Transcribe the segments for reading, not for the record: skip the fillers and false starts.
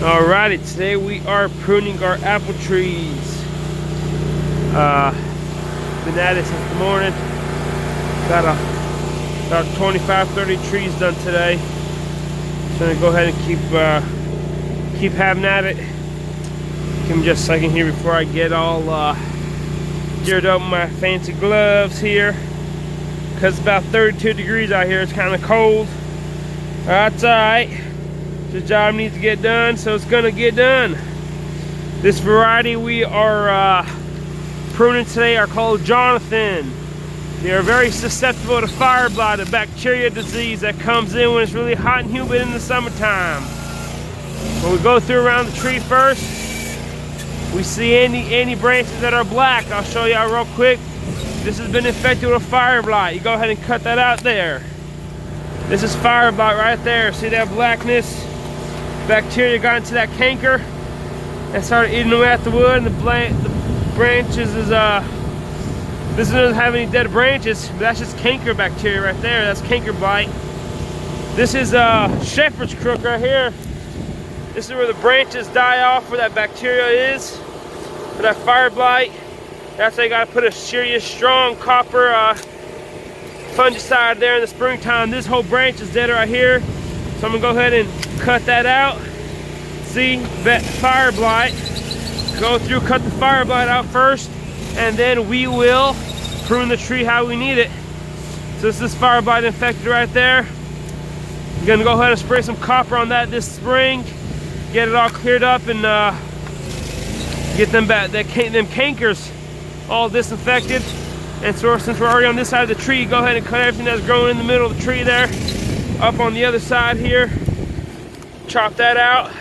Alrighty, today we are pruning our apple trees. Been at it since the morning. Got about 25-30 trees done today. So I'm gonna go ahead and keep having at it. Give me just a second here before I get all geared up with my fancy gloves here. Cause it's about 32 degrees out here. It's kind of cold. That's alright. The job needs to get done, so it's gonna get done. This variety we are pruning today are called Johnathan. They are very susceptible to fire blight, a bacteria disease that comes in when it's really hot and humid in the summertime. When we go through around the tree first, we see any branches that are black. I'll show you real quick. This has been infected with fire blight. You go ahead and cut that out there. This is fire blight right there. See that blackness? Bacteria got into that canker and started eating away at the wood, and the branches is this doesn't have any dead branches, but that's just canker bacteria right there. That's canker blight. This is shepherd's crook right here. This is where the branches die off, where that bacteria is, for that fire blight. That's why you gotta put a serious strong copper fungicide there in the springtime. This whole branch is dead right here. So I'm gonna go ahead and cut that out. See, that fire blight. Go through, cut the fire blight out first, and then we will prune the tree how we need it. So this is fire blight infected right there. I'm gonna go ahead and spray some copper on that this spring, get it all cleared up, and get them back, them cankers all disinfected. And so since we're already on this side of the tree, go ahead and cut everything that's growing in the middle of the tree there. Up on the other side here, chop that out.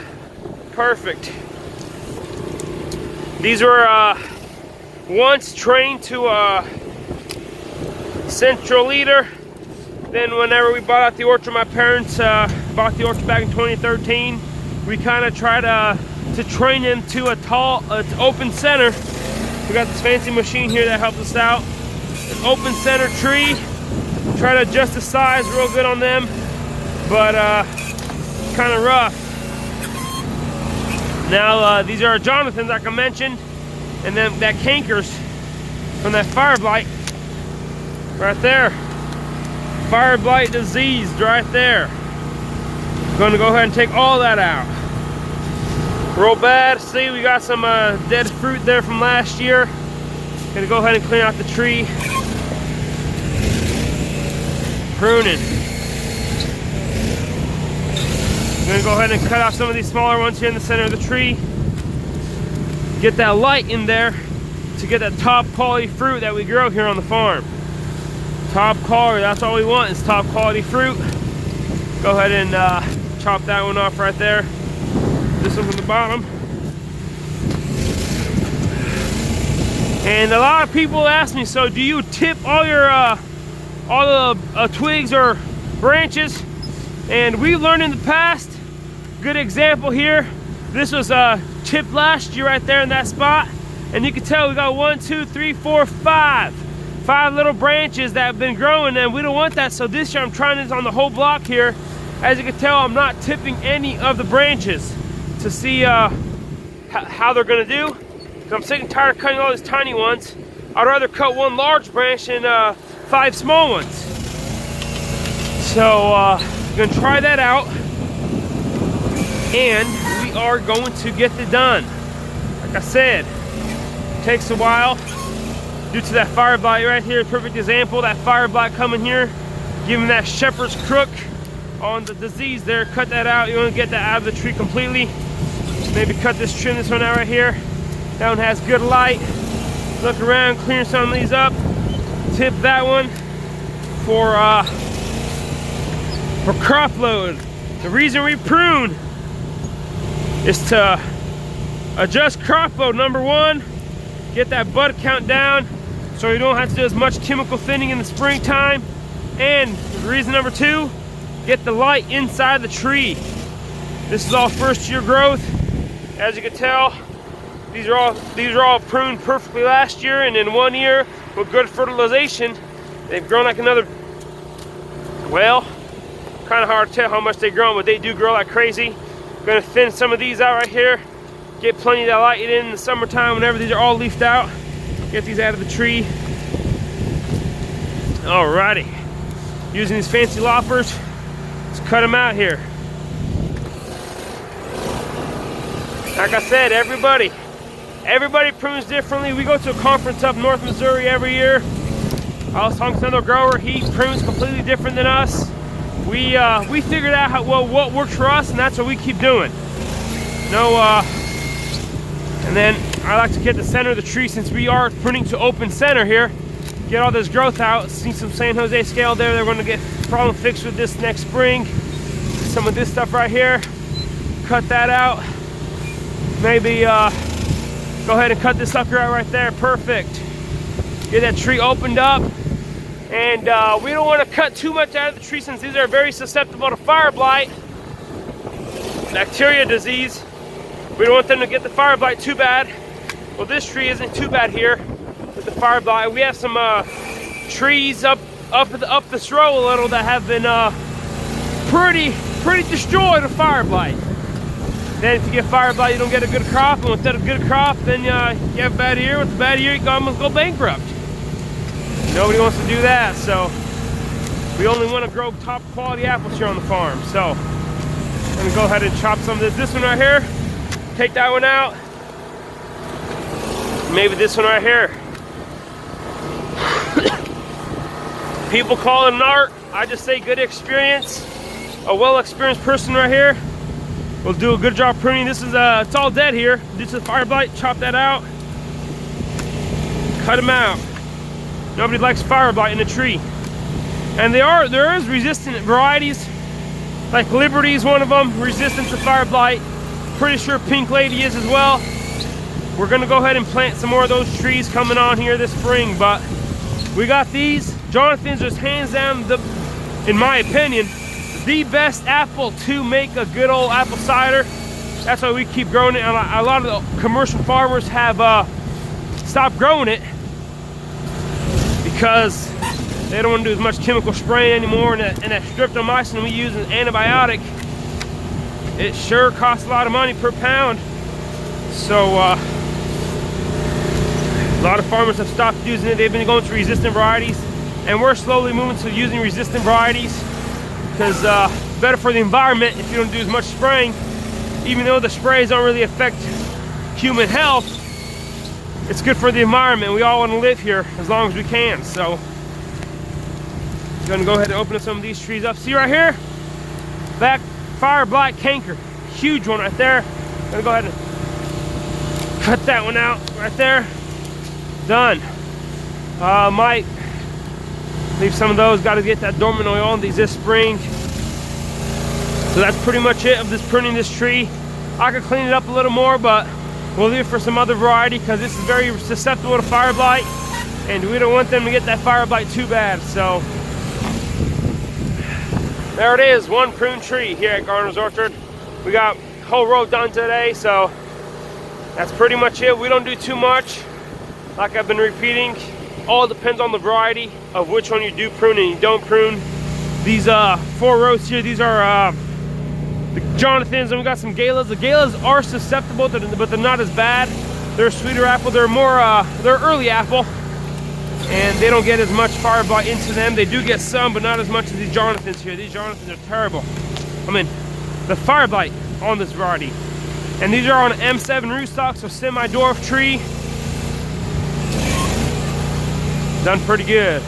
Perfect. These were once trained to a central leader. Then whenever we bought out the orchard, my parents bought the orchard back in 2013. We kind of tried to train them to an open center. We got this fancy machine here that helps us out. An open center tree. Try to adjust the size real good on them, but kind of rough. Now these are Jonathans, like I mentioned, and then that cankers from that fire blight right there. Fire blight disease right there. I'm gonna go ahead and take all that out. Real bad. See, we got some dead fruit there from last year. Gonna go ahead and clean out the tree. Pruning. I'm gonna go ahead and cut off some of these smaller ones here in the center of the tree. Get that light in there to get that top quality fruit that we grow here on the farm. Top quality, that's all we want, is top quality fruit. Go ahead and chop that one off right there. This one from the bottom. And a lot of people ask me, so do you tip all your all the twigs or branches? And we learned in the past, good example here, this was tipped last year right there in that spot, and you can tell we got 1, 2, 3, 4, 5 little branches that have been growing, and we don't want that. So this year I'm trying this on the whole block here. As you can tell, I'm not tipping any of the branches to see how they're gonna do. So I'm sick and tired of cutting all these tiny ones. I'd rather cut one large branch than 5 small ones. So I'm gonna try that out, and we are going to get it done. Like I said, it takes a while due to that fire blight right here. Perfect example, that fire blight coming here, giving that shepherd's crook on the disease there. Cut that out. You want to get that out of the tree completely. Maybe trim this one out right here. That one has good light. Look around, clear some of these up. Tip that one for crop load. The reason we prune is to adjust crop load. Number one, get that bud count down so you don't have to do as much chemical thinning in the springtime. And reason number two, get the light inside the tree. This is all first year growth. As you can tell, these are all pruned perfectly last year, and in 1 year with good fertilization, they've grown like another, well, kind of hard to tell how much they've grown, but they do grow like crazy. Gonna thin some of these out right here. Get plenty of that light in the summertime whenever these are all leafed out. Get these out of the tree. Alrighty. Using these fancy loppers, let's cut them out here. Like I said, everybody prunes differently. We go to a conference up North Missouri every year. I was talking to another grower. He prunes completely different than us. We figured out what works for us, and that's what we keep doing. And then I like to get the center of the tree, since we are pruning to open center here. Get all this growth out. See some San Jose scale there. They're going to get problem fixed with this next spring. Some of this stuff right here. Cut that out. Maybe go ahead and cut this sucker out right there. Perfect. Get that tree opened up. And we don't want to cut too much out of the tree, since these are very susceptible to fire blight, bacteria disease. We don't want them to get the fire blight too bad. Well, this tree isn't too bad here with the fire blight. We have some trees up this row a little that have been pretty destroyed with fire blight. Then if you get fire blight, you don't get a good crop, and with that a good crop, then you have a bad year. With a bad year, you can almost go bankrupt. Nobody wants to do that, so we only want to grow top quality apples here on the farm. So I'm gonna go ahead and chop some of this one right here, take that one out, maybe this one right here. People call it an art. I just say good experience. A well-experienced person right here will do a good job pruning. This is it's all dead here. This is fire blight. Chop that out. Cut them out. Nobody likes fire blight in a tree. And there is resistant varieties. Like Liberty is one of them, resistant to fire blight. Pretty sure Pink Lady is as well. We're gonna go ahead and plant some more of those trees coming on here this spring, but we got these. Johnathan's just hands down, in my opinion, the best apple to make a good old apple cider. That's why we keep growing it. And a lot of the commercial farmers have stopped growing it because they don't want to do as much chemical spraying anymore. And that streptomycin we use as an antibiotic, it sure costs a lot of money per pound. So a lot of farmers have stopped using it. They've been going to resistant varieties, and we're slowly moving to using resistant varieties, because better for the environment if you don't do as much spraying. Even though the sprays don't really affect human health, it's good for the environment. We all want to live here as long as we can. So I'm gonna go ahead and open some of these trees up. See right here, that Fire Blight canker, huge one right there. I'm gonna go ahead and cut that one out right there. Done. Might leave some of those. Got to get that dormant oil on these this spring. So that's pretty much it of this pruning this tree. I could clean it up a little more, but we'll leave it for some other variety, because this is very susceptible to fire blight, and we don't want them to get that fire blight too bad. So there it is, one prune tree here at Garner's Orchard. We got a whole row done today, so that's pretty much it. We don't do too much. Like I've been repeating, all depends on the variety of which one you do prune and you don't prune. These 4 rows here, these are the Jonathans, and we got some Galas. The Galas are susceptible, but they're not as bad. They're a sweeter apple. They're more, they're early apple, and they don't get as much fire blight into them. They do get some, but not as much as these Jonathans here. These Jonathans are terrible. I mean, the fire blight on this variety. And these are on M7 rootstock, so semi-dwarf tree. Done pretty good.